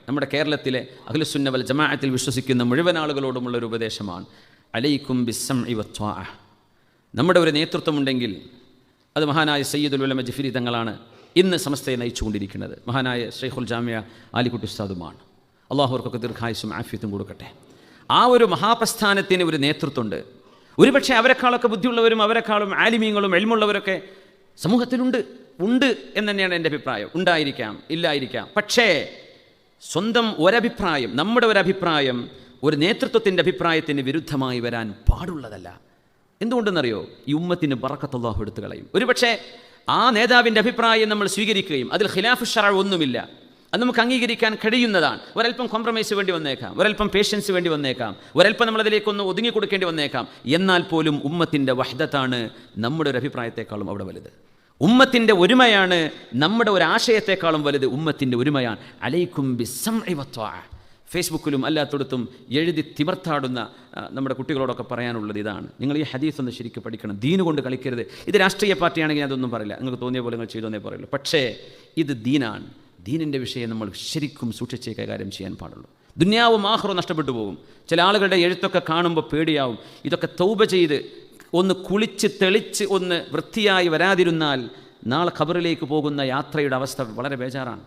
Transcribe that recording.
നമ്മുടെ കേരളത്തിലെ അഹ്ലുസുന്ന വൽ ജമാഅത്തിൽ വിശ്വസിക്കുന്ന മുഴുവൻ ആളുകളോടുമുള്ളൊരു ഉപദേശമാണ്. അലൈക്കും ബിസ്സംഇ വത്വാഅ. നമ്മുടെ ഒരു നേതൃത്വമുണ്ടെങ്കിൽ അത് മഹാനായ സയ്യിദുൽ ഉലമ ജിഫ്രി തങ്ങളാണ് ഇന്ന് സമസ്തയെ നയിച്ചുകൊണ്ടിരിക്കുന്നത്. മഹാനായ ശൈഖുൽ ജാമിയ ആലിക്കുട്ടി ഉസ്താദുമാണ്. അള്ളാഹു അവർക്കൊക്കെ ദീർഘായുസ്സും ആഫിയത്തും കൊടുക്കട്ടെ. ആ ഒരു മഹാപ്രസ്ഥാനത്തിന് ഒരു നേതൃത്വമുണ്ട്. ഒരുപക്ഷെ അവരെക്കാളൊക്കെ ബുദ്ധിയുള്ളവരും അവരെക്കാളും ആലിമീങ്ങളും എൽമുള്ളവരൊക്കെ സമൂഹത്തിലുണ്ട് എന്ന് തന്നെയാണ് എൻ്റെ അഭിപ്രായം. ഉണ്ടായിരിക്കാം, ഇല്ലായിരിക്കാം. പക്ഷേ സ്വന്തം ഒരഭിപ്രായം, നമ്മുടെ ഒരഭിപ്രായം ഒരു നേതൃത്വത്തിൻ്റെ അഭിപ്രായത്തിന് വിരുദ്ധമായി വരാൻ പാടുള്ളതല്ല. എന്തുകൊണ്ടെന്നറിയോ? ഈ ഉമ്മത്തിന് ബറക്കത്ത് അല്ലാഹു എടുത്തു കളയും. ഒരുപക്ഷെ ആ നേതാവിൻ്റെ അഭിപ്രായം നമ്മൾ സ്വീകരിക്കുകയും അതിൽ ഖിലാഫ് ശർഅ ഒന്നുമില്ല, അത് നമുക്ക് അംഗീകരിക്കാൻ കഴിയുന്നതാണ്. ഒരൽപ്പം കോംപ്രമൈസ് വേണ്ടി വന്നേക്കാം, ഒരൽപ്പം പേഷ്യൻസ് വേണ്ടി വന്നേക്കാം, ഒരൽപ്പം നമ്മളതിലേക്കൊന്ന് ഒതുങ്ങി കൊടുക്കേണ്ടി വന്നേക്കാം. എന്നാൽ പോലും ഉമ്മത്തിൻ്റെ വഹ്ദത്താണ് നമ്മുടെ ഒരു അഭിപ്രായത്തെക്കാളും അവിടെ വലുത്. ഉമ്മത്തിൻ്റെ ഒരുമയാണ് നമ്മുടെ ഒരു ആശയത്തെക്കാളും വലുത്. ഉമ്മത്തിൻ്റെ ഒരുമയാണ്. അലൈക്കും ബിസ്സംഇ വത്വാഅ. ഫേസ്ബുക്കിലും അല്ലാത്തടത്തും എഴുതി തിമർത്താടുന്ന നമ്മുടെ കുട്ടികളോടൊക്കെ പറയാനുള്ളത് ഇതാണ്: നിങ്ങൾ ഈ ഹദീസ് ഒന്ന് ശരിക്കും പഠിക്കണം, ദീന് കൊണ്ട് കളിക്കരുത്. ഇത് രാഷ്ട്രീയ പാർട്ടിയാണെങ്കിൽ അതൊന്നും പറയില്ല, നിങ്ങൾക്ക് തോന്നിയ പോലെ നിങ്ങൾ ചെയ്തോന്നേ പറയുള്ളൂ. പക്ഷേ ഇത് ദീനാണ്. ദീനിൻ്റെ വിഷയം നമ്മൾ ശരിക്കും സൂക്ഷിച്ചേ കൈകാര്യം ചെയ്യാൻ പാടുള്ളൂ. ദുനിയാവും ആഖിറവും നഷ്ടപ്പെട്ടു പോകും. ചില ആളുകളുടെ എഴുത്തൊക്കെ കാണുമ്പോൾ പേടിയാവും. ഇതൊക്കെ തൗബ ചെയ്ത് ഒന്ന് കുളിച്ച് തെളിച്ച് ഒന്ന് വൃത്തിയായി വരാതിരുന്നാൽ നാളെ ഖബറിലേക്ക് പോകുന്ന യാത്രയുടെ അവസ്ഥ വളരെ ബേജാറാണ്.